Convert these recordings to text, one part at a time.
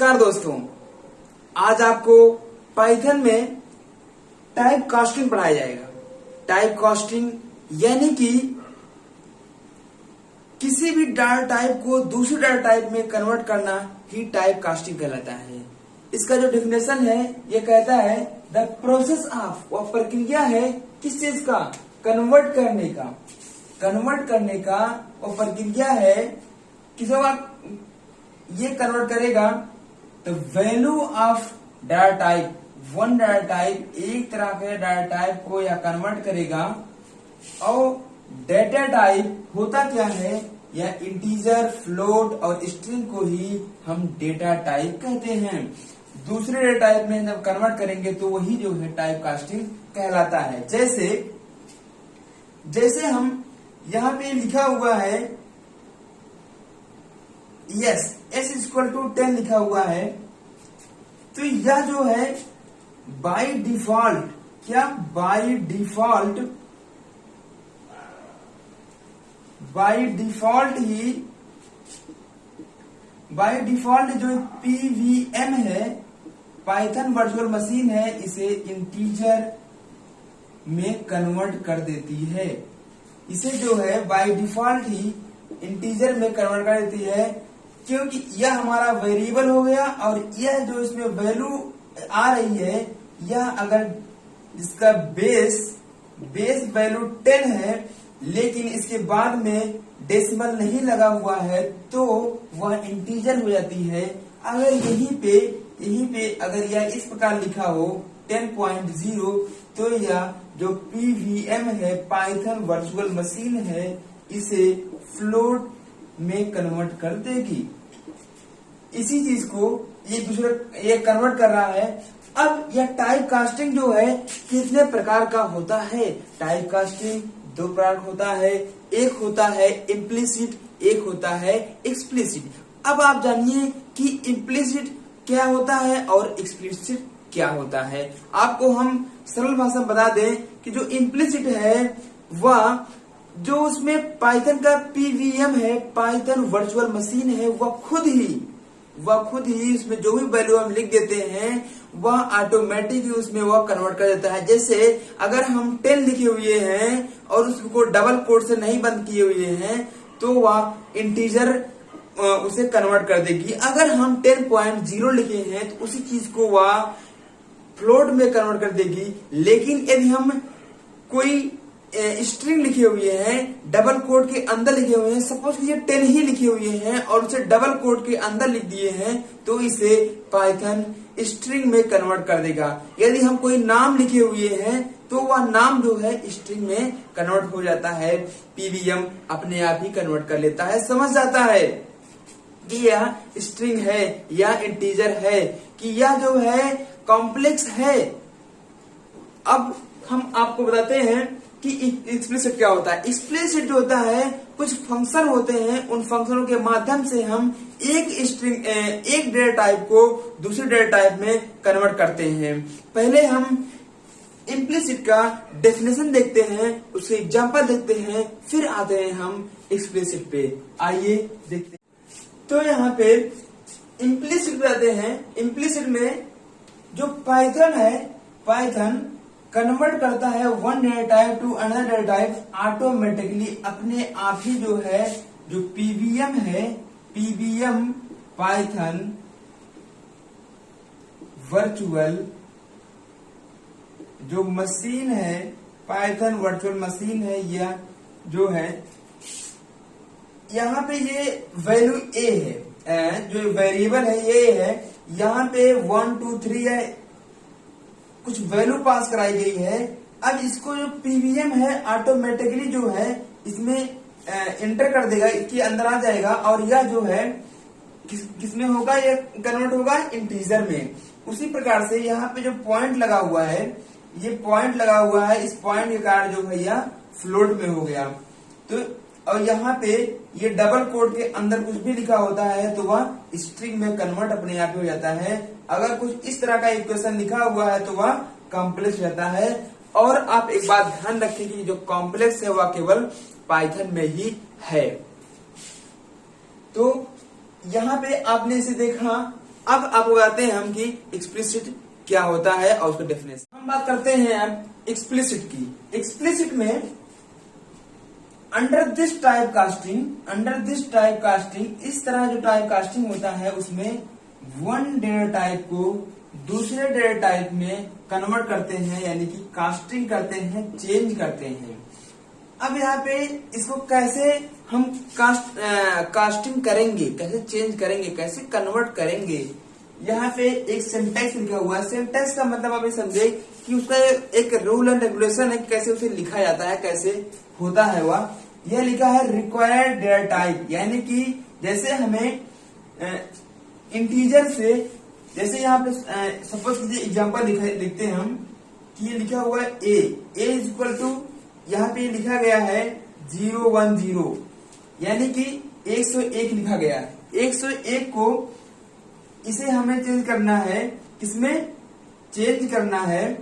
नमस्कार दोस्तों, आज आपको पाइथन में टाइप कास्टिंग पढ़ाया जाएगा। टाइप कास्टिंग यानी कि किसी भी डाटा टाइप को दूसरे डाटा टाइप में कन्वर्ट करना ही टाइप कास्टिंग कहलाता है। इसका जो डेफिनेशन है ये कहता है द प्रोसेस ऑफ, वह प्रक्रिया है किस चीज का, कन्वर्ट करने का। कन्वर्ट करने का वो प्रक्रिया है किस होगा, ये कन्वर्ट करेगा the value of data type, one data type, एक तरह के डाटा टाइप को यह कन्वर्ट करेगा। और डेटा टाइप होता क्या है, या इंटीजर, फ्लोट और स्ट्रिंग को ही हम डेटा टाइप कहते हैं। दूसरे डेटा टाइप में जब कन्वर्ट करेंगे तो वही जो है टाइप कास्टिंग कहलाता है। जैसे हम यहां पे लिखा हुआ है यस, s इक्वल टू 10 लिखा हुआ है, तो यह जो है बाय डिफॉल्ट, क्या बाय डिफॉल्ट जो पीवीएम है, पाइथन वर्चुअल मशीन है, इसे इंटीजर में कन्वर्ट कर देती है। इसे जो है बाय डिफॉल्ट ही इंटीजर में कन्वर्ट कर देती है, क्योंकि यह हमारा वेरिएबल हो गया और यह जो इसमें वैल्यू आ रही है, यह अगर इसका बेस वैल्यू 10 है लेकिन इसके बाद में डेसिमल नहीं लगा हुआ है तो वह इंटीजर हो जाती है। अगर यहीं पे अगर यह इस प्रकार लिखा हो 10.0 तो यह जो पीवीएम है, पाइथन वर्चुअल मशीन है, इसे फ्लोट में कन्वर्ट कर देगी। इसी चीज को ये कन्वर्ट कर रहा है। अब यह टाइप कास्टिंग जो है कितने प्रकार का होता है। टाइप कास्टिंग दो प्रकार होता है, एक होता है इम्प्लिसिट, एक होता है एक्सप्लिसिट। अब आप जानिए कि इम्प्लिसिट क्या होता है और एक्सप्लिसिट क्या होता है। आपको हम सरल भाषा में बता दें कि जो इम्प्लिसिट है वह जो उसमें पाइथन का पीवीएम है, पाइथन वर्चुअल मशीन है, वह खुद ही उसमें जो भी वैल्यू हम लिख देते हैं वह ऑटोमेटिक ही उसमें वह कन्वर्ट कर देता है। जैसे अगर हम 10 लिखे हुए हैं और उसको डबल कोट से नहीं बंद किए हुए हैं तो वह इंटीजर उसे कन्वर्ट कर देगी। अगर हम 10.0 लिखे हैं तो उसी चीज को वह फ्लोट में कन्वर्ट कर देगी। लेकिन यदि हम कोई स्ट्रिंग लिखे हुए हैं, डबल कोट के अंदर लिखे हुए हैं, सपोज कीजिए 10 ही लिखे हुए हैं और उसे डबल कोट के अंदर लिख दिए हैं तो इसे पाइथन स्ट्रिंग में कन्वर्ट कर देगा। यदि हम कोई नाम लिखे हुए हैं तो वह नाम जो है स्ट्रिंग में कन्वर्ट हो जाता है। पीवीएम अपने आप ही कन्वर्ट कर लेता है, समझ जाता है कि यह स्ट्रिंग है या इंटीजर है, कि यह जो है कॉम्प्लेक्स है। अब हम आपको बताते हैं कि एक्सप्लिसिट क्या होता है। एक्सप्लिसिट जो होता है, कुछ फंक्शन होते हैं, उन फंक्शनों के माध्यम से हम एक डेटा टाइप को दूसरे डेटा टाइप में कन्वर्ट करते हैं। पहले हम इम्प्लिसिट का डेफिनेशन देखते हैं, उसके एग्जांपल देखते हैं, फिर आते हैं हम एक्सप्लिसिट पे। आइए देखते हैं। तो यहाँ पे इम्प्लिसिट बताते हैं। इम्प्लिसिट में जो पाइथन है, पाइथन कन्वर्ट करता है one data type two another data type automatically, अपने आप ही जो है जो पीवीएम है, पीवीएम पाइथन वर्चुअल जो मशीन है, पाइथन वर्चुअल मशीन है, यह जो है यहाँ पे ये वैल्यू ए है, जो वेरिएबल है ये है, यहाँ पे 1 2 3 है, कुछ वैल्यू पास कराई गई है। अब इसको जो पीवीएम है ऑटोमेटिकली जो है इसमें एंटर कर देगा, इसके अंदर आ जाएगा और यह जो है किसमें होगा, ये कन्वर्ट होगा इंटीजर में। उसी प्रकार से यहाँ पे जो पॉइंट लगा हुआ है, ये पॉइंट लगा हुआ है, इस पॉइंट के कारण जो है यह फ्लोट में हो गया। तो और यहाँ पे ये डबल कोट के अंदर कुछ भी लिखा होता है तो वह स्ट्रिंग में कन्वर्ट अपने आप हो जाता है। अगर कुछ इस तरह का इक्वेशन लिखा हुआ है तो वह कॉम्प्लेक्स रहता है। और आप एक बात ध्यान रखें कि जो कॉम्प्लेक्स है वह केवल पाइथन में ही है। तो यहाँ पे आपने इसे देखा अब आपको बताते हैं हम कि एक्सप्लिसिट क्या होता है और उसका डेफिनेशन। हम बात करते हैं अब एक्सप्लिसिट की। एक्सप्लिसिट में अंडर दिस टाइप कास्टिंग, इस तरह जो टाइप कास्टिंग होता है उसमें वन डेटा टाइप को दूसरे डेटा टाइप में कन्वर्ट करते हैं, यानी कि कास्टिंग करते हैं, चेंज करते हैं। अब यहाँ पे इसको कैसे हम कास्टिंग करेंगे, कैसे चेंज करेंगे, कैसे कन्वर्ट करेंगे, यहाँ पे एक सिंटैक्स लिखा हुआ है। सिंटैक्स का मतलब आप ये समझे कि उसका एक रूल एंड रेगुलेशन है, कैसे उसे लिखा जाता है, कैसे होता है वह। यह लिखा है रिक्वायर्ड डेटा टाइप, यानी कि जैसे हमें इंटीजर से, जैसे यहाँ पे सपोज कीजिए एग्जाम्पल लिखते हैं हम कि ये लिखा हुआ है ए इज इक्वल टू, यहाँ पे लिखा गया है 010, यानी कि 101 लिखा गया है। 101 को इसे हमें चेंज करना है, किसमें चेंज करना है,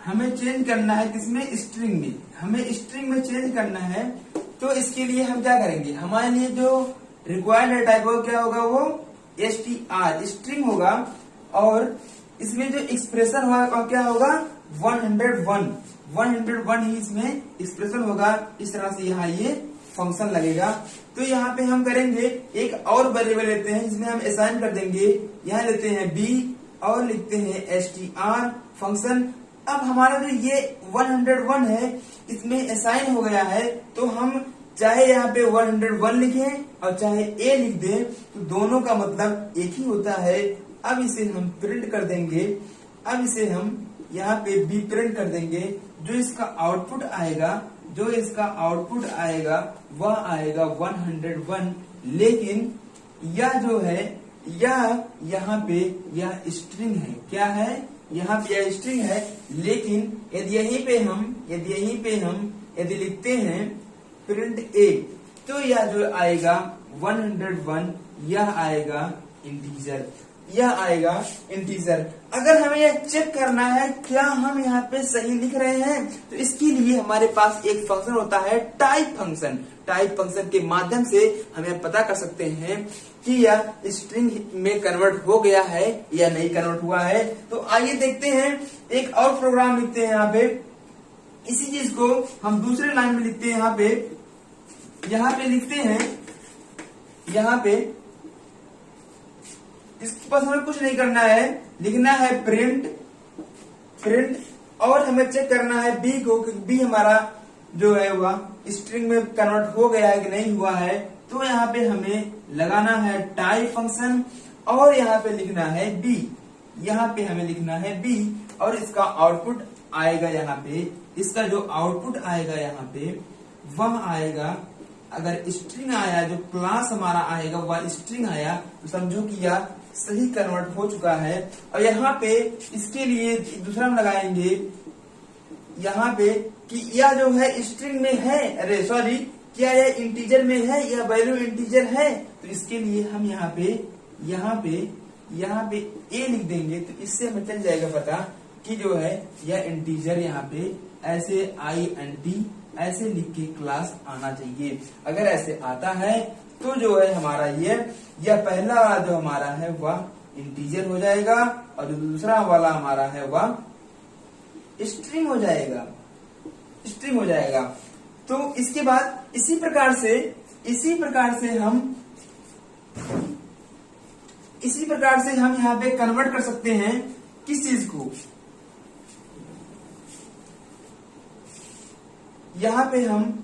हमें चेंज करना है किसमें, स्ट्रिंग में। हमें स्ट्रिंग में चेंज करना है, तो इसके लिए हम क्या करेंगे, हमारे लिए जो रिक्वायर्ड डेटा टाइप होगा क्या होगा, वो str स्ट्रिंग होगा, और इसमें जो एक्सप्रेशन होगा क्या होगा, 101 ही इसमें एक्सप्रेशन होगा। इस तरह से यहाँ ये फंक्शन लगेगा। तो यहाँ पे हम करेंगे एक और वेरिएबल लेते हैं, जिसमें हम असाइन कर देंगे, यहाँ लेते हैं b और लिखते हैं str फंक्शन। अब हमारा जो ये 101 है इसमें असाइन हो गया है, तो हम चाहे यहाँ पे 101 लिखें और चाहे a लिख दें, तो दोनों का मतलब एक ही होता है। अब इसे हम प्रिंट कर देंगे, अब इसे हम यहाँ पे b प्रिंट कर देंगे। जो इसका आउटपुट आएगा वह आएगा 101, लेकिन यह जो है यह यहाँ पे यह स्ट्रिंग है, क्या है, यहाँ पे यह स्ट्रिंग है। लेकिन यदि यहीं पे हम लिखते हैं प्रिंट a, तो यह जो आएगा 101, यह आएगा इंटीजर। अगर हमें यह चेक करना है क्या हम यहाँ पे सही लिख रहे हैं, तो इसके लिए हमारे पास एक फंक्शन होता है टाइप फंक्शन के माध्यम से हम यह पता कर सकते हैं कि यह स्ट्रिंग में कन्वर्ट हो गया है या नहीं कन्वर्ट हुआ है। तो आइए देखते हैं, एक और प्रोग्राम लिखते हैं यहाँ पे, इसी चीज को हम दूसरे लाइन में लिखते हैं। यहाँ पे लिखते हैं, यहाँ पे इसके पास हमें कुछ नहीं करना है, लिखना है प्रिंट, और हमें चेक करना है b को, क्योंकि b हमारा जो है वह स्ट्रिंग में कन्वर्ट हो गया है कि नहीं हुआ है। तो यहाँ पे हमें लगाना है टाइप फंक्शन, और यहाँ पे लिखना है b, और इसका आउटपुट आएगा यहाँ पे, इसका जो आउटपुट आएगा यहाँ पे वह आएगा, अगर स्ट्रिंग आया, जो क्लास हमारा आएगा वह स्ट्रिंग आया, तो समझो कि यह सही कन्वर्ट हो चुका है। और यहाँ पे इसके लिए दूसरा हम लगाएंगे यहाँ पे कि यह जो है स्ट्रिंग में है, क्या यह इंटीजर में है, यह वैल्यू इंटीजर है। तो इसके लिए हम यहाँ पे a लिख देंगे, तो इससे हमें चल जाएगा पता कि जो है यह इंटीजर यहाँ पे ऐसे int ऐसे लिख के क्लास आना चाहिए। अगर ऐसे आता है तो जो है हमारा यह पहला वाला जो हमारा है वह इंटीजर हो जाएगा, और जो दूसरा वाला हमारा है वह स्ट्रिंग हो जाएगा। तो इसके बाद इसी प्रकार से हम यहाँ पे कन्वर्ट कर सकते हैं किस चीज को, यहाँ पे हम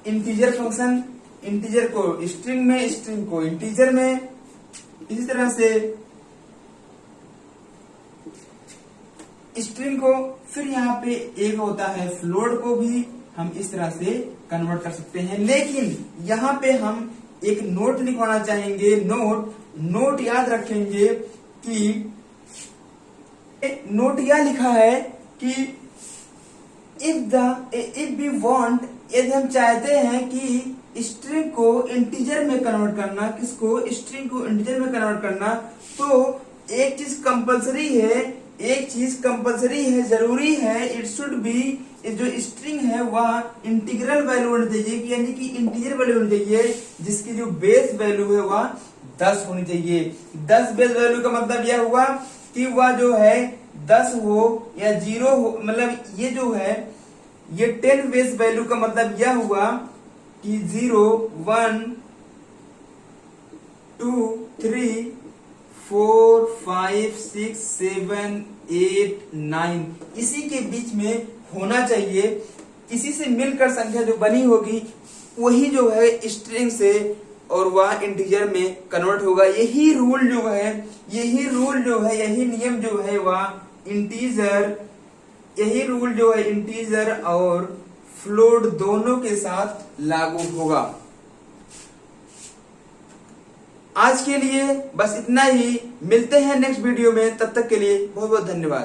इंटीजर फंक्शन, इंटीजर को स्ट्रिंग में, स्ट्रिंग को इंटीजर में, इसी तरह से स्ट्रिंग को, फिर यहाँ पे एक होता है फ्लोट को भी हम इस तरह से कन्वर्ट कर सकते हैं। लेकिन यहाँ पे हम एक नोट लिखवाना चाहेंगे, नोट याद रखेंगे कि नोट यह लिखा है कि इफ वी वांट, यदि हम चाहते हैं कि स्ट्रिंग को इंटीजर में कन्वर्ट करना, किसको, स्ट्रिंग को इंटीजर में कन्वर्ट करना, तो एक चीज कंपलसरी है एक चीज कंपलसरी है, जरूरी है, इट शुड बी, जो स्ट्रिंग है वह इंटीग्रल वैल्यू होनी चाहिए, यानी कि इंटीजर वैल्यू होनी चाहिए, जिसकी जो बेस वैल्यू है वह 10 होनी चाहिए। 10 बेस वैल्यू का मतलब यह हुआ कि वह जो है 10 हो या 0 हो, मतलब ये जो है ये 10 बेस वैल्यू का मतलब यह हुआ कि 0 1 2 3 4 5 6 7 8 9 इसी के बीच में होना चाहिए। इसी से मिलकर संख्या जो बनी होगी वही जो है स्ट्रिंग से और वह इंटीजर में कन्वर्ट होगा। यही रूल जो है, यही नियम जो है वह इंटीजर, यही रूल जो है इंटीजर और फ्लोट दोनों के साथ लागू होगा। आज के लिए बस इतना ही, मिलते हैं नेक्स्ट वीडियो में, तब तक के लिए बहुत बहुत धन्यवाद।